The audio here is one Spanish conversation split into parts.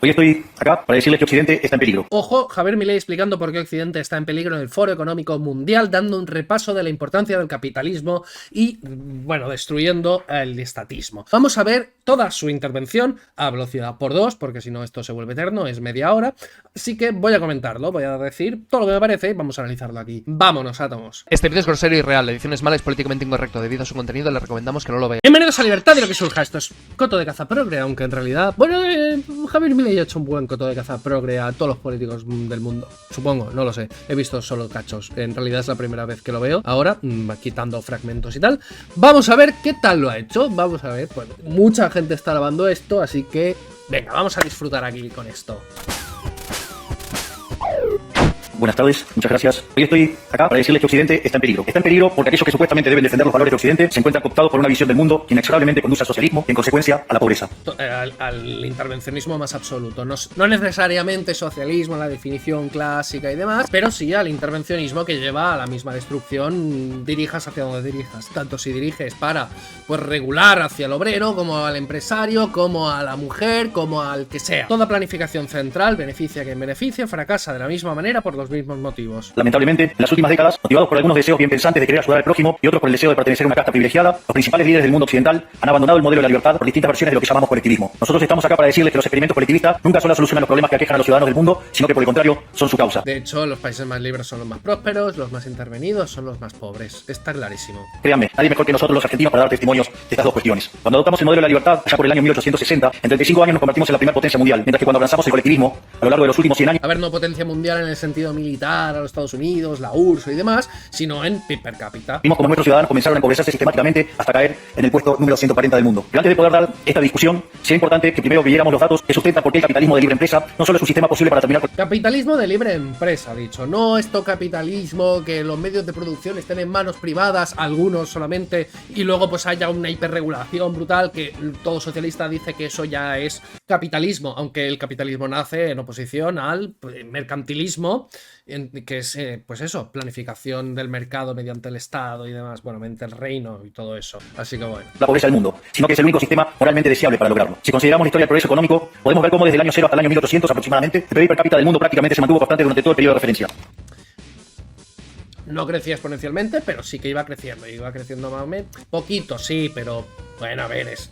Hoy estoy acá para decirles que Occidente está en peligro. Ojo, Javier Milei explicando por qué Occidente está en peligro en el Foro Económico Mundial, dando un repaso de la importancia del capitalismo y, bueno, destruyendo el estatismo. Vamos a ver toda su intervención a velocidad por 2, porque si no esto se vuelve eterno, es media hora. Así que voy a comentarlo, voy a decir todo lo que me parece y vamos a analizarlo aquí. Vámonos, átomos. Este vídeo es grosero y real, la edición es mala y es políticamente incorrecto. Debido a su contenido, le recomendamos que no lo vea. Bienvenidos a Libertad y lo que surja. Esto es coto de caza progre, aunque en realidad, bueno, Javier Milei ha hecho un buen coto de caza progre a todos los políticos del mundo. Supongo, no lo sé. He visto solo cachos. En realidad es la primera vez que lo veo. Ahora, quitando fragmentos y tal. Vamos a ver qué tal lo ha hecho. Vamos a ver, pues mucha gente está alabando esto, así que venga, vamos a disfrutar aquí con esto. Buenas tardes, muchas gracias. Hoy estoy acá para decirles que Occidente está en peligro. Está en peligro porque aquellos que supuestamente deben defender los valores de Occidente se encuentran cooptados por una visión del mundo que inexorablemente conduce al socialismo y en consecuencia a la pobreza. Al intervencionismo más absoluto. No necesariamente socialismo, la definición clásica y demás, pero sí al intervencionismo que lleva a la misma destrucción, dirijas hacia donde dirijas. Tanto si diriges para, pues, regular hacia el obrero, como al empresario, como a la mujer, como al que sea. Toda planificación central beneficia a quien beneficia, fracasa de la misma manera por los mismos motivos. Lamentablemente, en las últimas décadas, motivados por algunos deseos bien pensantes de querer ayudar al prójimo y otros por el deseo de pertenecer a una casta privilegiada, los principales líderes del mundo occidental han abandonado el modelo de la libertad por distintas versiones de lo que llamamos colectivismo. Nosotros estamos acá para decirles que los experimentos colectivistas nunca solo solucionan los problemas que aquejan a los ciudadanos del mundo, sino que por el contrario son su causa. De hecho, los países más libres son los más prósperos, los más intervenidos son los más pobres. Está clarísimo. Créanme, nadie mejor que nosotros los argentinos para dar testimonios de estas dos cuestiones. Cuando adoptamos el modelo de la libertad, allá por el año 1860, en 35 años nos convertimos en la primera potencia mundial, mientras que cuando avanzamos el colectivismo, a lo largo de los últimos 100 años... A ver, no potencia mundial en el sentido militar, a los Estados Unidos, la URSS y demás, sino en PIB per cápita. Vimos como nuestros ciudadanos comenzaron a empobrecerse sistemáticamente hasta caer en el puesto número 140 del mundo. Pero antes de poder dar esta discusión, sería importante que primero viéramos los datos que sustentan por qué el capitalismo de libre empresa no solo es un sistema posible para terminar con... Capitalismo de libre empresa, dicho. No esto capitalismo que los medios de producción estén en manos privadas, algunos solamente, y luego pues haya una hiperregulación brutal, que todo socialista dice que eso ya es capitalismo, aunque el capitalismo nace en oposición al mercantilismo, que es, pues eso, planificación del mercado mediante el Estado y demás, bueno, mediante el reino y todo eso. Así que bueno. La pobreza del mundo, sino que es el único sistema moralmente deseable para lograrlo. Si consideramos la historia del progreso económico, podemos ver cómo desde el año 0 hasta el año 1800 aproximadamente, el PIB per cápita del mundo prácticamente se mantuvo constante durante todo el periodo de referencia. No crecía exponencialmente, pero sí que iba creciendo más o menos. Poquito, sí, pero bueno, a ver, es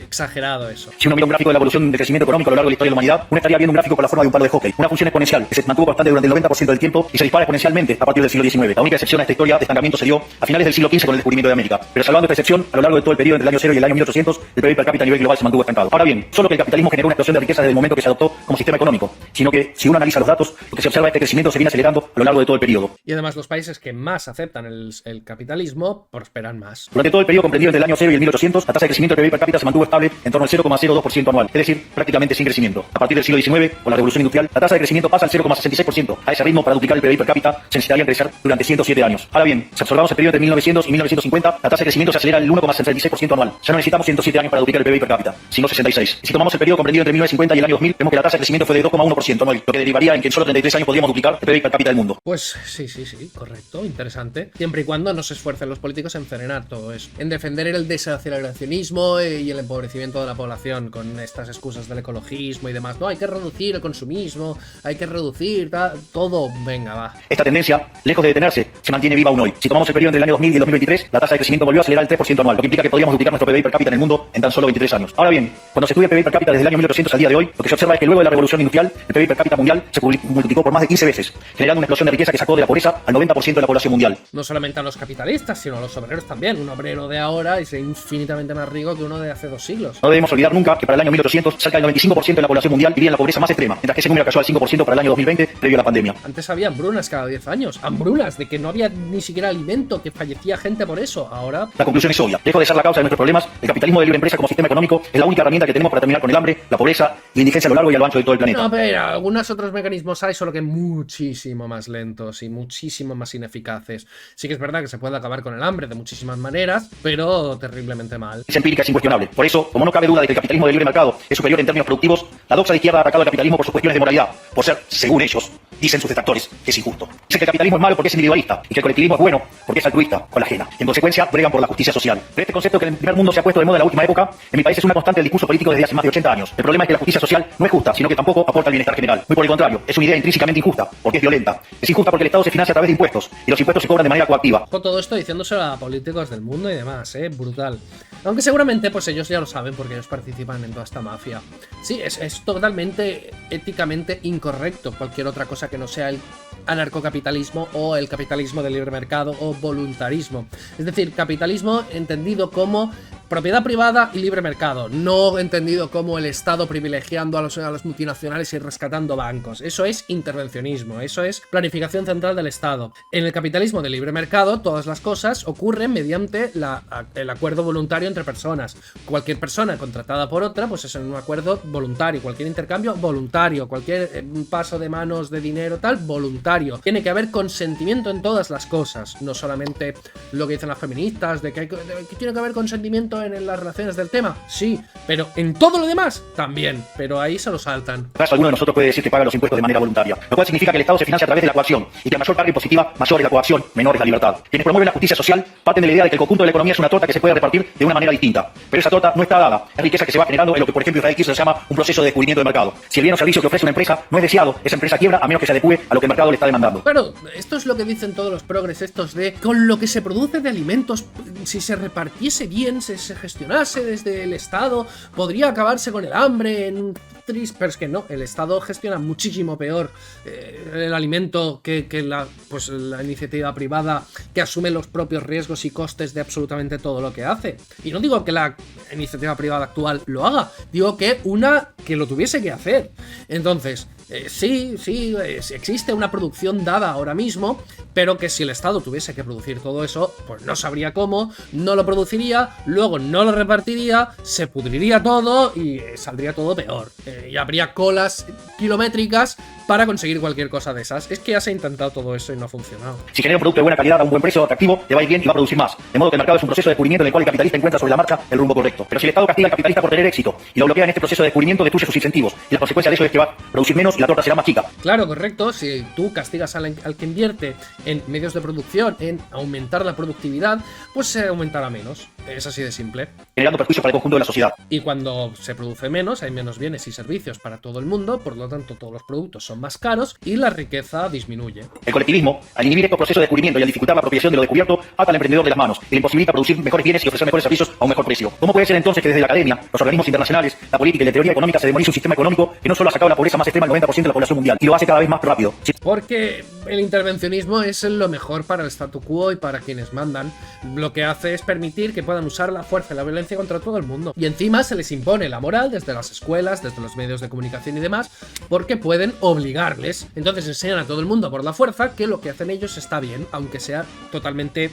exagerado eso. Si uno mira un gráfico de la evolución del crecimiento económico a lo largo de la historia de la humanidad, uno estaría viendo un gráfico con la forma de un palo de hockey, una función exponencial que se mantuvo constante durante el 90% del tiempo y se dispara exponencialmente a partir del siglo XIX. La única excepción a esta historia de estancamiento se dio a finales del siglo XV con el descubrimiento de América. Pero salvando esta excepción, a lo largo de todo el periodo entre el año 0 y el año 1800, el PIB per cápita a nivel global se mantuvo estancado. Ahora bien, solo que el capitalismo generó una explosión de riqueza desde el momento que se adoptó como sistema económico, sino que si uno analiza los datos, lo que se observa es que el crecimiento se viene acelerando a lo largo de todo el periodo. Y además los países que más aceptan el capitalismo prosperan más. Durante todo el periodo comprendido entre el año 0 y el 1800, la tasa de crecimiento del PIB per cápita se mantuvo estable en torno al 0,02% anual, es decir, prácticamente sin crecimiento. A partir del siglo XIX, con la revolución industrial, la tasa de crecimiento pasa al 0,66%. A ese ritmo, para duplicar el PIB per cápita, se necesitaría crecer durante 107 años. Ahora bien, si observamos el periodo entre 1900 y 1950, la tasa de crecimiento se acelera al 1,66% anual. Ya no necesitamos 107 años para duplicar el PIB per cápita, sino 66. Y si tomamos el periodo comprendido entre 1950 y el año 2000, vemos que la tasa de crecimiento fue de 2,1% anual, lo que derivaría en que en solo 33 años podríamos duplicar el PIB per cápita del mundo. Pues sí, correcto, interesante. Siempre y cuando no se esfuercen los políticos en frenar todo eso, en defender el desaceleracionismo y el empobrecimiento de la población con estas excusas del ecologismo y demás. No, hay que reducir el consumismo, hay que reducir todo. Venga, va. Esta tendencia, lejos de detenerse, se mantiene viva aún hoy. Si tomamos el periodo entre el año 2000 y el 2023, la tasa de crecimiento volvió a acelerar al 3% anual, lo que implica que podríamos duplicar nuestro PIB per cápita en el mundo en tan solo 23 años. Ahora bien, cuando se estudia el PIB per cápita desde el año 1800 al día de hoy, lo que se observa es que luego de la revolución industrial, el PIB per cápita mundial se multiplicó por más de 15 veces, generando una explosión de riqueza que sacó de la pobreza al 90% de la población mundial. No solamente a los capitalistas, sino a los obreros también. Un obrero de ahora es infinitamente más rico que uno de hace 2 siglos. No debemos olvidar nunca que para el año 1800 cerca del 95% de la población mundial vivía en la pobreza más extrema, mientras que ese número cayó al 5% para el año 2020 previo a la pandemia. Antes había hambrunas cada 10 años, hambrunas de que no había ni siquiera alimento, que fallecía gente por eso. Ahora la conclusión es obvia. Lejos de ser la causa de nuestros problemas, el capitalismo de libre empresa como sistema económico es la única herramienta que tenemos para terminar con el hambre, la pobreza y la indigencia a lo largo y a lo ancho de todo el planeta. No, pero algunos otros mecanismos hay, solo que muchísimo más lentos y muchísimo más ineficaces. Sí que es verdad que se puede acabar con el hambre de muchísimas maneras, pero terriblemente mal. Es empírica, es incuestionable. Por eso, como no cabe duda de que el capitalismo de libre mercado es superior en términos productivos, la doxa de izquierda ha atacado al capitalismo por sus cuestiones de moralidad, por ser, según ellos, Dicen sus detractores que es injusto. Dicen que el capitalismo es malo porque es individualista y que el colectivismo es bueno porque es altruista con la ajena. En consecuencia, bregan por la justicia social. Pero este concepto que en el primer mundo se ha puesto de moda en la última época, en mi país es una constante del discurso político desde hace más de 80 años. El problema es que la justicia social no es justa, sino que tampoco aporta al bienestar general. Muy por el contrario, es una idea intrínsecamente injusta, porque es violenta. Es injusta porque el Estado se financia a través de impuestos y los impuestos se cobran de manera coactiva. Con todo esto diciéndoselo a políticos del mundo y demás, brutal. Aunque seguramente pues ellos ya lo saben porque ellos participan en toda esta mafia. Sí, es totalmente éticamente incorrecto cualquier otra cosa que no sea el anarcocapitalismo o el capitalismo de libre mercado o voluntarismo. Es decir, capitalismo entendido como propiedad privada y libre mercado, no entendido como el Estado privilegiando a los multinacionales y rescatando bancos. Eso es intervencionismo, eso es planificación central del Estado. En el capitalismo de libre mercado, todas las cosas ocurren mediante el acuerdo voluntario entre personas. Cualquier persona contratada por otra, pues es en un acuerdo voluntario. Cualquier intercambio, voluntario. Cualquier paso de manos de dinero, tal, voluntario. Tiene que haber consentimiento en todas las cosas, no solamente lo que dicen las feministas, de que tiene que haber consentimiento en las relaciones del tema, sí, pero en todo lo demás también, pero ahí se lo saltan. ¿Acaso alguno de nosotros puede decir que paga los impuestos de manera voluntaria? Lo cual significa que el Estado se financia a través de la coacción y que a mayor carga impositiva, mayor es la coacción, menor es la libertad. Quienes promueven la justicia social parten de la idea de que el conjunto de la economía es una torta que se puede repartir de una manera distinta, pero esa torta no está dada, es riqueza que se va generando en lo que por ejemplo Israel Kirchner se llama un proceso de descubrimiento de mercado. Si el bien o servicio que ofrece una empresa no es deseado, esa empresa quiebra a menos que se adecue a lo que el mercado le está demandando. Claro, esto es lo que dicen todos los progres estos de con lo que se produce de alimentos, si se repartiese bien, se gestionase desde el Estado, podría acabarse con el hambre en pero es que no, el Estado gestiona muchísimo peor el alimento que la iniciativa privada, que asume los propios riesgos y costes de absolutamente todo lo que hace. Y no digo que la iniciativa privada actual lo haga, digo que una que lo tuviese que hacer. Entonces, sí, existe una producción dada ahora mismo, pero que si el Estado tuviese que producir todo eso, pues no sabría cómo, no lo produciría, luego no lo repartiría, se pudriría todo y saldría todo peor. Y habría colas kilométricas para conseguir cualquier cosa de esas. Es que ya se ha intentado todo eso y no ha funcionado. Si genera un producto de buena calidad a un buen precio atractivo, le va a ir bien y va a producir más. De modo que el mercado es un proceso de descubrimiento en el cual el capitalista encuentra sobre la marcha el rumbo correcto. Pero si el Estado castiga al capitalista por tener éxito y lo bloquea en este proceso de descubrimiento, destruye sus incentivos. Y la consecuencia de eso es que va a producir menos y la torta será más chica. Claro, correcto. Si tú castigas al que invierte en medios de producción, en aumentar la productividad, pues se aumentará menos. Es así de simple. Generando perjuicio para el conjunto de la sociedad. Y cuando se produce menos, hay menos bienes y servicios para todo el mundo, por lo tanto todos los productos son más caros y la riqueza disminuye. El colectivismo, al inhibir estos procesos de descubrimiento y al dificultar la apropiación de lo descubierto, ata al emprendedor de las manos y le imposibilita producir mejores bienes y ofrecer mejores servicios a un mejor precio. ¿Cómo puede ser entonces que desde la academia, los organismos internacionales, la política y la teoría económica se demonice un sistema económico que no solo ha sacado la pobreza más extrema al 90% de la población mundial y lo hace cada vez más rápido? Porque el intervencionismo es lo mejor para el statu quo y para quienes mandan. Lo que hace es permitir que puedan usar la fuerza y la violencia contra todo el mundo. Y encima se les impone la moral desde las escuelas, desde los medios de comunicación y demás, porque pueden obligarles. Entonces enseñan a todo el mundo por la fuerza que lo que hacen ellos está bien, aunque sea totalmente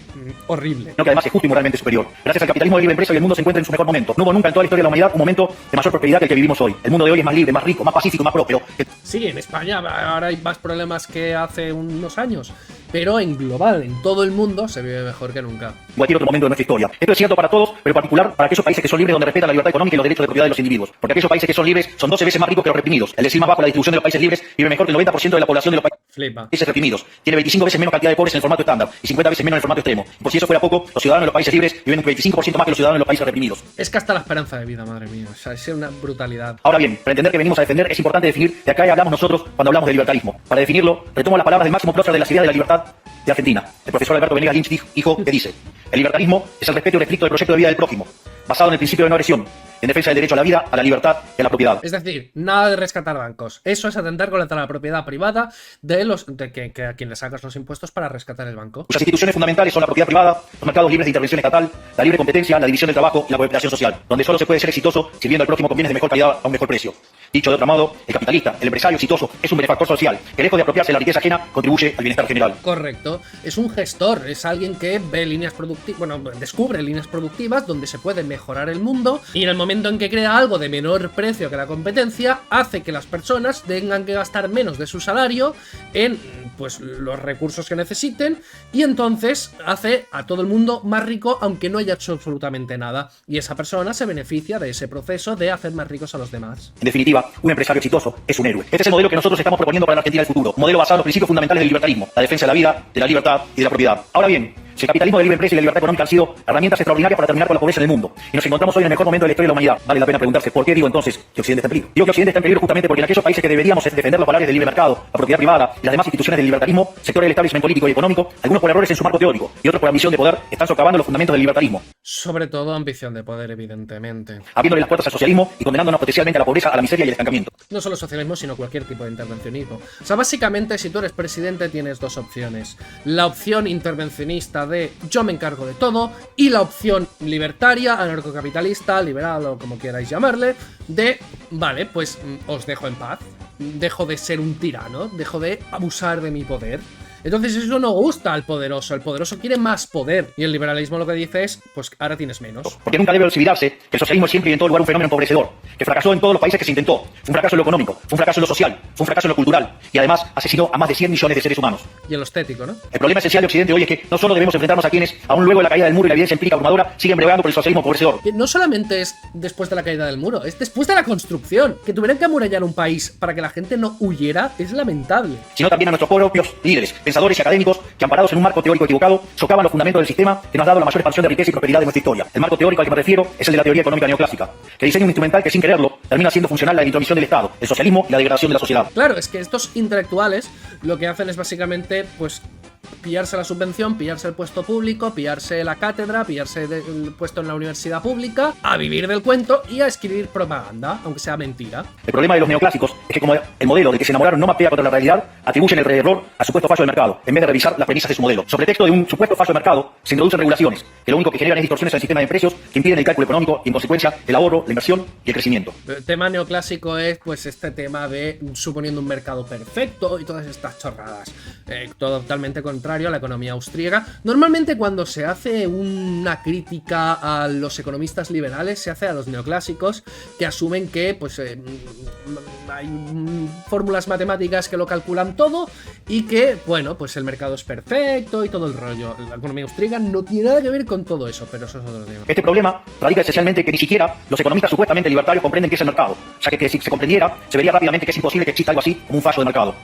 horrible. No, que además es justo y moralmente superior. Gracias al capitalismo de libre empresa y el mundo se encuentra en su mejor momento. No hubo nunca en toda la historia de la humanidad un momento de mayor prosperidad que el que vivimos hoy. El mundo de hoy es más libre, más rico, más pacífico, más próspero. Sí, en España ahora hay más problemas que hace unos años, pero en global, en todo el mundo, se vive mejor que nunca. Cualquier otro momento de nuestra historia. Esto es cierto para todos, pero en particular para aquellos países que son libres donde respetan la libertad económica y los derechos de propiedad de los individuos. Porque aquellos países que son libres son 12 veces más ricos que los reprimidos. El decir más bajo la distribución de los países libres vive mejor que el 90% de la población de los países reprimidos. Tiene 25 veces menos cantidad de pobres en el formato estándar y 50 veces menos en el formato extremo. Y por si eso fuera poco, los ciudadanos de los países libres viven un 25% más que los ciudadanos de los países reprimidos. Es que hasta la esperanza de vida, madre mía. O sea, es una brutalidad. Ahora bien, para entender que venimos a defender, es importante definir de acá hablamos nosotros cuando hablamos de libertarismo. Para definirlo, retomo las palabras del máximo prócer de las ideas de la libertad de Argentina, el profesor Alberto Venegas Lynch dijo que dice: el libertarismo es el respeto irrestricto del proyecto de vida del prójimo, basado en el principio de no agresión, en defensa del derecho a la vida, a la libertad y a la propiedad. Es decir, nada de rescatar bancos. Eso es atentar contra la propiedad privada de que a quien le sacas los impuestos para rescatar el banco. Cuyas instituciones fundamentales son la propiedad privada, los mercados libres de intervención estatal, la libre competencia, la división del trabajo y la cooperación social, donde solo se puede ser exitoso sirviendo al prójimo con bienes de mejor calidad a un mejor precio. Dicho de otro modo, el capitalista, el empresario exitoso, es un benefactor social, que lejos de apropiarse de la riqueza ajena, contribuye al bienestar general. Correcto. Es un gestor, es alguien que ve líneas productivas, descubre líneas productivas donde se puede mejorar el mundo y en el momento momento en que crea algo de menor precio que la competencia, hace que las personas tengan que gastar menos de su salario en pues los recursos que necesiten, y entonces hace a todo el mundo más rico aunque no haya hecho absolutamente nada, y esa persona se beneficia de ese proceso de hacer más ricos a los demás. En definitiva, un empresario exitoso es un héroe. Este es el modelo que nosotros estamos proponiendo para la Argentina del futuro. Un modelo basado en los principios fundamentales del libertarismo, la defensa de la vida, de la libertad y de la propiedad. Ahora bien, si el capitalismo de libre empresa y la libertad económica han sido herramientas extraordinarias para terminar con la pobreza en el mundo, y nos encontramos hoy en el mejor momento de la historia de la humanidad, vale la pena preguntarse ¿por qué digo entonces que Occidente está en peligro? Digo que Occidente está en peligro justamente porque en aquellos países que deberíamos defender los valores del libre mercado, la propiedad privada y las demás instituciones del libertarismo, sectores del establishment político y económico, algunos por errores en su marco teórico y otros por ambición de poder, están socavando los fundamentos del libertarismo. Sobre todo ambición de poder, evidentemente. Abriéndole las puertas al socialismo y condenándonos potencialmente a la pobreza, a la miseria y al estancamiento. No solo socialismo, sino cualquier tipo de intervencionismo. O sea, básicamente, si tú eres presidente, tienes dos opciones. La opción intervencionista de yo me encargo de todo, y la opción libertaria, anarcocapitalista, liberal o como queráis llamarle, de, vale, pues os dejo en paz. Dejo de ser un tirano, dejo de abusar de mi poder. Entonces eso no gusta al poderoso. El poderoso quiere más poder. Y el liberalismo lo que dice es, pues ahora tienes menos. Porque nunca debe olvidarse que el socialismo es siempre y en todo lugar un fenómeno empobrecedor, que fracasó en todos los países que se intentó. Fue un fracaso en lo económico, fue un fracaso en lo social, fue un fracaso en lo cultural, y además asesinó a más de 100 millones de seres humanos. Y en lo estético, ¿no? El problema esencial de Occidente hoy es que no solo debemos enfrentarnos a quienes, aún luego de la caída del muro y la evidencia empírica abrumadora, siguen bregando por el socialismo empobrecedor. Que no solamente es después de la caída del muro, es después de la construcción. Que tuvieran que amurallar un país para que la gente no huyera es lamentable. Sino también a nuestros propios líderes, pensadores y académicos que, amparados en un marco teórico equivocado, socavan los fundamentos del sistema que nos ha dado la mayor expansión de riqueza y prosperidad de nuestra historia. El marco teórico al que me refiero es el de la teoría económica neoclásica, que diseña un instrumental que, sin quererlo, termina siendo funcional la intromisión del Estado, el socialismo y la degradación de la sociedad. Claro, es que estos intelectuales lo que hacen es básicamente, pues, pillarse la subvención, pillarse el puesto público, pillarse la cátedra, pillarse el puesto en la universidad pública, a vivir del cuento y a escribir propaganda, aunque sea mentira. El problema de los neoclásicos es que, como el modelo del que se enamoraron no mapea contra la realidad, atribuyen el error al supuesto fallo del mercado, en vez de revisar las premisas de su modelo. Sobre texto de un supuesto fallo de mercado, se introducen regulaciones, que lo único que generan es distorsiones en el sistema de precios que impiden el cálculo económico y, en consecuencia, el ahorro, la inversión y el crecimiento. El tema neoclásico es, pues, este tema de suponiendo un mercado perfecto y todas estas chorradas. Totalmente contrario a la economía austríaca. Normalmente cuando se hace una crítica a los economistas liberales, se hace a los neoclásicos, que asumen que, pues, hay fórmulas matemáticas que lo calculan todo y que, bueno, pues el mercado es perfecto y todo el rollo. La economía austríaca no tiene nada que ver con todo eso, pero eso es otro tema. Este problema radica esencialmente que ni siquiera los economistas supuestamente libertarios comprenden qué es el mercado, ya que si se comprendiera, se vería rápidamente que es imposible que exista algo así como un fallo de mercado.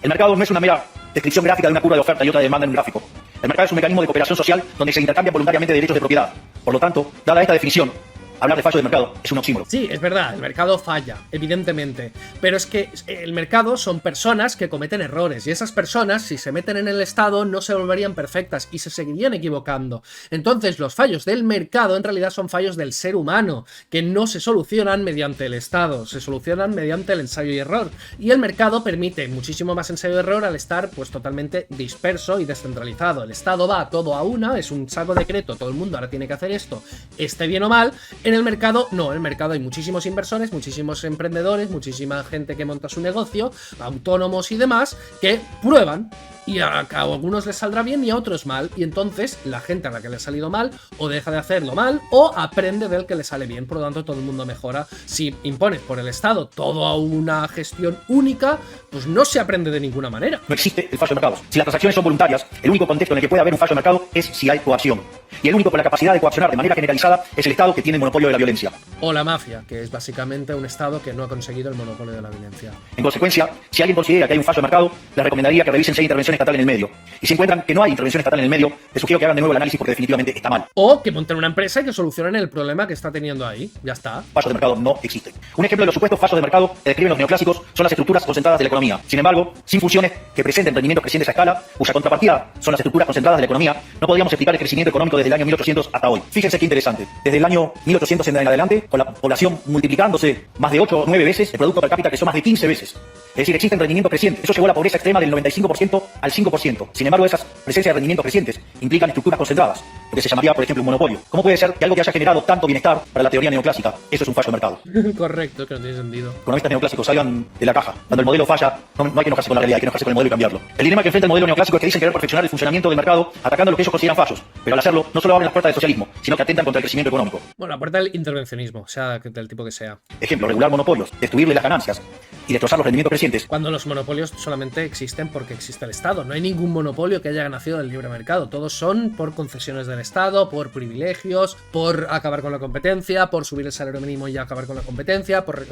El mercado no es una mera descripción gráfica de una curva de oferta y otra de demanda en un gráfico. El mercado es un mecanismo de cooperación social donde se intercambian voluntariamente derechos de propiedad. Por lo tanto, dada esta definición, hablar de fallo de mercado es un oxímoron. Sí, es verdad, el mercado falla, evidentemente. Pero es que el mercado son personas que cometen errores. Y esas personas, si se meten en el Estado, no se volverían perfectas y se seguirían equivocando. Entonces, los fallos del mercado en realidad son fallos del ser humano, que no se solucionan mediante el Estado, se solucionan mediante el ensayo y error. Y el mercado permite muchísimo más ensayo y error al estar, pues, totalmente disperso y descentralizado. El Estado va todo a una, es un saco decreto, todo el mundo ahora tiene que hacer esto, esté bien o mal. En el mercado, no, en el mercado hay muchísimos inversores, muchísimos emprendedores, muchísima gente que monta su negocio, autónomos y demás, que prueban. Y a algunos les saldrá bien y a otros mal. Y entonces la gente a la que le ha salido mal o deja de hacerlo mal o aprende del que le sale bien. Por lo tanto, todo el mundo mejora. Si impones por el Estado toda una gestión única, pues no se aprende de ninguna manera. No existe el fallo de mercado. Si las transacciones son voluntarias, el único contexto en el que puede haber un fallo de mercado es si hay coacción. Y el único con la capacidad de coaccionar de manera generalizada es el Estado, que tiene el monopolio de la violencia. O la mafia, que es básicamente un Estado que no ha conseguido el monopolio de la violencia. En consecuencia, si alguien considera que hay un fallo de mercado, les recomendaría que revisen si hay intervención estatal en el medio. Y si encuentran que no hay intervención estatal en el medio, les sugiero que hagan de nuevo el análisis porque definitivamente está mal. O que monten una empresa y que solucionen el problema que está teniendo ahí. Ya está. Fallos de mercado no existen. Un ejemplo de los supuestos fallos de mercado que describen los neoclásicos son las estructuras concentradas de la economía. Sin embargo, sin funciones que presenten rendimientos crecientes a escala, cuya contrapartida son las estructuras concentradas de la economía, no podríamos explicar el crecimiento económico desde el año 1800 hasta hoy. Fíjense qué interesante. Desde el año 1800 en adelante, con la población multiplicándose más de 8 o 9 veces, el producto per cápita creció más de 15 veces. Es decir, existen rendimientos crecientes. Eso llevó a la pobreza extrema del 95% al 5%. Sin embargo, esas presencias de rendimientos crecientes implican estructuras concentradas, lo que se llamaría, por ejemplo, un monopolio. ¿Cómo puede ser que algo que haya generado tanto bienestar para la teoría neoclásica, eso es un fallo de mercado? Correcto, que no tiene sentido. Economistas neoclásicos salgan de la caja. Cuando el modelo falla, no hay que enojarse con la realidad, hay que enojarse con el modelo y cambiarlo. El dilema que enfrenta el modelo neoclásico es que dicen querer perfeccionar el funcionamiento del mercado atacando lo que ellos consideran fallos. Pero al hacerlo, no solo abren las puertas del socialismo, sino que atentan contra el crecimiento económico. Bueno, la puerta carta del intervencionismo, sea del tipo que sea. Ejemplo, regular monopolios, destruirle las ganancias y destrozar los rendimientos crecientes. Cuando los monopolios solamente existen porque existe el Estado. No hay ningún monopolio que haya nacido del libre mercado. Todos son por concesiones del Estado, por privilegios, por acabar con la competencia, por subir el salario mínimo y acabar con la competencia, por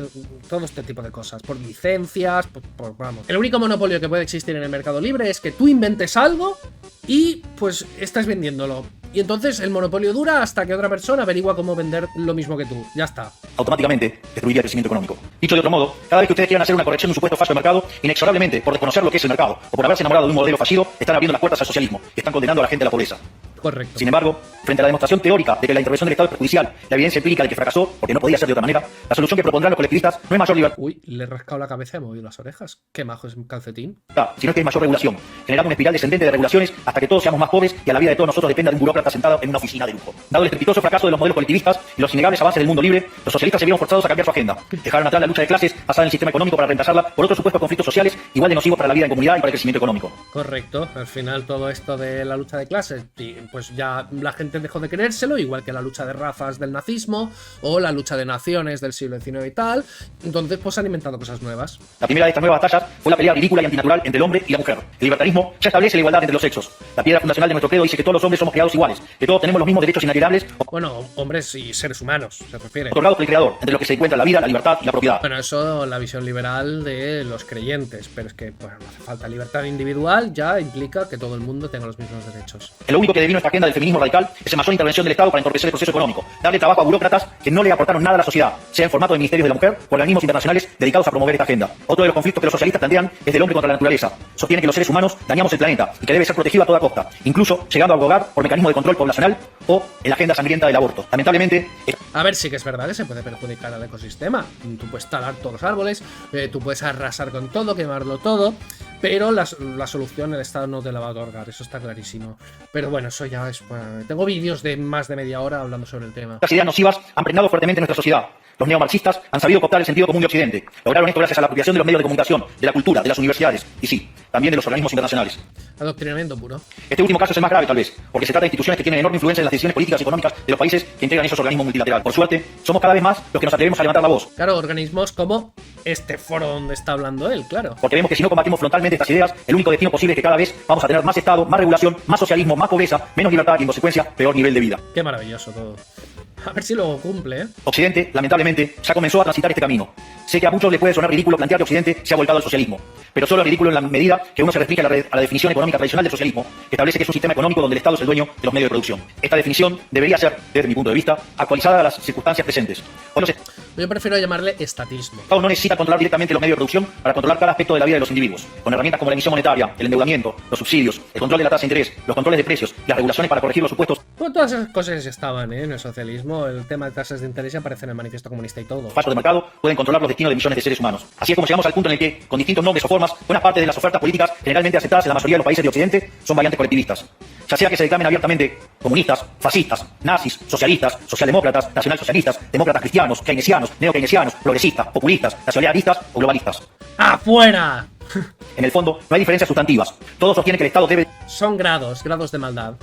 todo este tipo de cosas, por licencias, vamos. El único monopolio que puede existir en el mercado libre es que tú inventes algo y pues estás vendiéndolo. Y entonces el monopolio dura hasta que otra persona averigua cómo vender lo mismo que tú. Ya está. Automáticamente destruiría el crecimiento económico. Dicho de otro modo, cada vez que ustedes quieran hacer una corrección de un supuesto fallo de mercado, inexorablemente, por desconocer lo que es el mercado o por haberse enamorado de un modelo fallido, están abriendo las puertas al socialismo y están condenando a la gente a la pobreza. Correcto. Sin embargo, frente a la demostración teórica de que la intervención del Estado es perjudicial, la evidencia empírica de que fracasó, porque no podía ser de otra manera, la solución que propondrán los colectivistas no es mayor libertad, Uy, le he rascado la cabeza y he movido las orejas. Qué majo es un calcetín. sino que es mayor regulación, generando una espiral descendente de regulaciones hasta que todos seamos más pobres y a la vida de todos nosotros dependa de un burócrata sentado en una oficina de lujo. Dado el estrepitoso fracaso de los modelos colectivistas y los innegables avances del mundo libre, los socialistas se vieron forzados a cambiar su agenda. Dejaron atrás la lucha de clases basada en el sistema económico para reemplazarla por otros supuestos conflictos sociales igual de nocivos para la vida en comunidad y para el crecimiento económico. Correcto. Al final todo esto de la lucha de clases, pues ya la gente dejó de creérselo, igual que la lucha de razas del nazismo o la lucha de naciones del siglo XIX y tal. Entonces pues han inventado cosas nuevas. La primera de estas nuevas batallas fue la pelea ridícula y antinatural entre el hombre y la mujer. El libertarismo ya establece la igualdad entre los sexos. La piedra fundacional de nuestro credo dice que todos los hombres somos creados iguales, que todos tenemos los mismos derechos inalienables, Bueno, hombres y seres humanos, se refiere. otorgados por el Creador, entre los que se encuentran la vida, la libertad y la propiedad. Bueno, eso la visión liberal de los creyentes, pero es que bueno, no hace falta. Libertad individual ya implica que todo el mundo tenga los mismos derechos. Lo único que devino esta agenda del feminismo radical es la mayor intervención del Estado para entorpecer el proceso económico, darle trabajo a burócratas que no le aportaron nada a la sociedad, sea en formato de ministerios de la mujer o organismos internacionales dedicados a promover esta agenda. Otro de los conflictos que los socialistas plantean es del hombre contra la naturaleza. Sostienen que los seres humanos dañamos el planeta y que debe ser protegido a toda costa, incluso llegando a abogar por mecanismos de control poblacional o en la agenda sangrienta del aborto. Lamentablemente, A ver, sí que es verdad que se puede perjudicar al ecosistema. Tú puedes talar todos los árboles, tú puedes arrasar con todo, quemarlo todo, pero la solución el Estado no te la va a otorgar, eso está clarísimo. Pero bueno, eso ya es... Bueno, tengo vídeos de más de media hora hablando sobre el tema. las ideas nocivas han pregnado fuertemente en nuestra sociedad. Los neomarxistas han sabido cooptar el sentido común de Occidente. Lograron esto gracias a la apropiación de los medios de comunicación, de la cultura, de las universidades y sí, también de los organismos internacionales. Adoctrinamiento puro. Este último caso es el más grave tal vez, porque se trata de instituciones que tienen enorme influencia en las decisiones políticas y económicas de los países que integran esos organismos multilaterales. Por suerte, somos cada vez más los que nos atrevemos a levantar la voz, Claro, organismos como este foro donde está hablando él, claro. porque vemos que si no combatimos frontalmente estas ideas, el único destino posible es que cada vez vamos a tener más Estado, más regulación, más socialismo, más pobreza, menos libertad y en consecuencia peor nivel de vida. Qué maravilloso todo. A ver si luego cumple, ¿eh? Occidente, lamentablemente, ya comenzó a transitar este camino. Sé que a muchos les puede sonar ridículo plantear que Occidente se ha volcado al socialismo, pero solo es ridículo en la medida que uno se restringe a la definición económica tradicional del socialismo, que establece que es un sistema económico donde el Estado es el dueño de los medios de producción. Esta definición debería ser, desde mi punto de vista, actualizada a las circunstancias presentes. Hoy los Yo prefiero llamarle estatismo. Estados no necesitan controlar directamente los medios de producción para controlar cada aspecto de la vida de los individuos, con herramientas como la emisión monetaria, el endeudamiento, los subsidios, el control de la tasa de interés, los controles de precios, las regulaciones para corregir los supuestos Bueno, todas esas cosas estaban, ¿eh? En el socialismo. El tema de tasas de interés ya aparece en el manifiesto comunista y todo. falsos de mercado, pueden controlar los destinos de millones de seres humanos. Así es como llegamos al punto en el que, con distintos nombres o formas, buena parte de las ofertas políticas generalmente aceptadas en la mayoría de los países de Occidente son variantes colectivistas. Ya sea que se declamen abiertamente comunistas, fascistas, nazis, socialistas, socialdemócratas, nacionalsocialistas, demócratas cristianos, keynesianos, neokeynesianos, progresistas, populistas, nacionalistas o globalistas. ¡Afuera! En el fondo, no hay diferencias sustantivas. Todos sostienen que el Estado debe Son grados de maldad.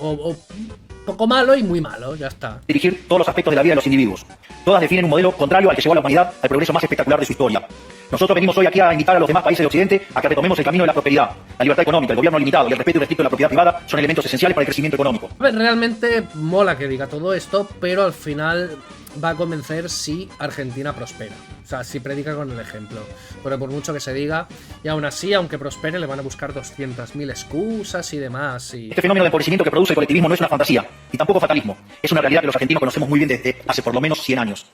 O poco malo y muy malo, ya está. dirigir todos los aspectos de la vida de los individuos. Todas definen un modelo contrario al que llevó a la humanidad al progreso más espectacular de su historia. Nosotros venimos hoy aquí a invitar a los demás países de Occidente a que retomemos el camino de la prosperidad. La libertad económica, el gobierno limitado y el respeto y restricto de la propiedad privada son elementos esenciales para el crecimiento económico. A ver, realmente mola que diga todo esto, pero al final va a convencer si Argentina prospera. O sea, si predica con el ejemplo. Pero por mucho que se diga, y aún así, aunque prospere, le van a buscar 200.000 excusas y demás. Y... Este fenómeno de empobrecimiento que produce el colectivismo no es una fantasía, y tampoco fatalismo. Es una realidad que los argentinos conocemos muy bien desde hace por lo menos 100 años.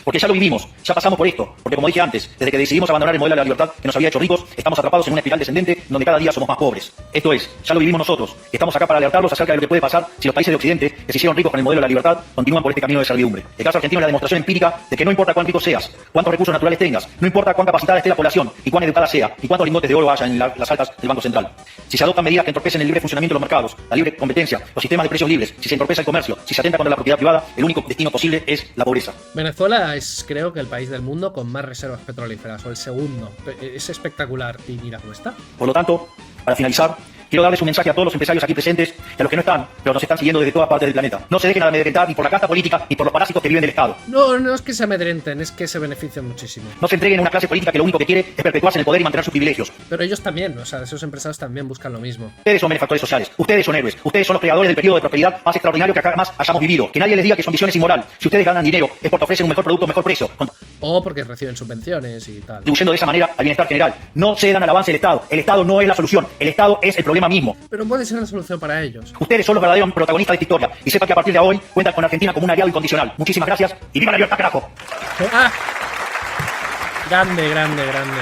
Porque ya lo vivimos, ya pasamos por esto, porque como dije antes, desde que decidimos abandonar el modelo de la libertad que nos había hecho ricos, estamos atrapados en una espiral descendente donde cada día somos más pobres. Esto es, ya lo vivimos nosotros, y estamos acá para alertarlos acerca de lo que puede pasar si los países de Occidente, que se hicieron ricos con el modelo de la libertad, continúan por este camino de servidumbre. El caso argentino es la demostración empírica de que no importa cuán rico seas, cuántos recursos naturales tengas, no importa cuán capacitada esté la población, y cuán educada sea, y cuántos lingotes de oro haya en las altas del Banco Central. Si se adoptan medidas que entorpecen el libre funcionamiento de los mercados, la libre competencia, los sistemas de precios libres, si se entorpece el comercio, si se atenta contra la propiedad privada, el único destino posible es la pobreza. Venezuela es, creo que, el país del mundo con más reservas petrolíferas, o el segundo. Es espectacular, y mira cómo está. Por lo tanto, para finalizar, quiero darles un mensaje a todos los empresarios aquí presentes y a los que no están, pero nos están siguiendo desde todas partes del planeta. No se dejen amedrentar ni por la casta política ni por los parásitos que viven del Estado. No, no es que se amedrenten, es que se benefician muchísimo. No se entreguen a una clase política que lo único que quiere es perpetuarse en el poder y mantener sus privilegios. Pero ellos también, o sea, esos empresarios también buscan lo mismo. Ustedes son benefactores sociales, ustedes son héroes, ustedes son los creadores del periodo de prosperidad más extraordinario que acá jamás hayamos vivido. Que nadie les diga que su ambición es inmoral. Si ustedes ganan dinero es porque ofrecen un mejor producto a mejor precio, O porque reciben subvenciones y tal. contribuyendo de esa manera al bienestar general. No cedan al avance del Estado. El Estado no es la solución, el Estado es el problema mismo. Pero puede ser la solución para ellos. Ustedes son los verdaderos protagonistas de esta historia y sepan que a partir de hoy cuentan con Argentina como un aliado incondicional. Muchísimas gracias y viva la libertad, carajo. ¡Ah! Grande, grande, grande.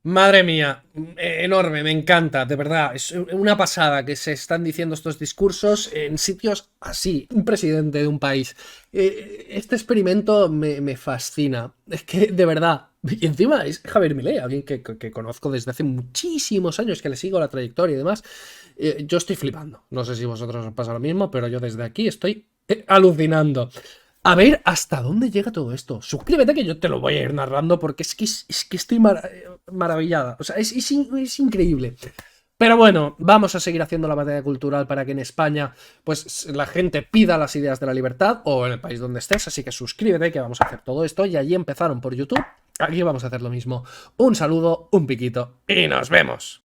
Madre mía, enorme, me encanta, de verdad. Es una pasada que se están diciendo estos discursos en sitios así. Un presidente de un país. Este experimento me fascina. Es que, de verdad. Y encima es Javier Milei, alguien que conozco desde hace muchísimos años, que le sigo la trayectoria y demás. Yo estoy flipando. No sé si vosotros os pasa lo mismo, pero yo desde aquí estoy alucinando. A ver hasta dónde llega todo esto. Suscríbete que yo te lo voy a ir narrando porque es que estoy maravillada. O sea, es increíble. Pero bueno, vamos a seguir haciendo la batalla cultural para que en España pues la gente pida las ideas de la libertad o en el país donde estés. Así que suscríbete que vamos a hacer todo esto. Y allí empezaron por YouTube. Aquí vamos a hacer lo mismo. Un saludo, un piquito y nos vemos.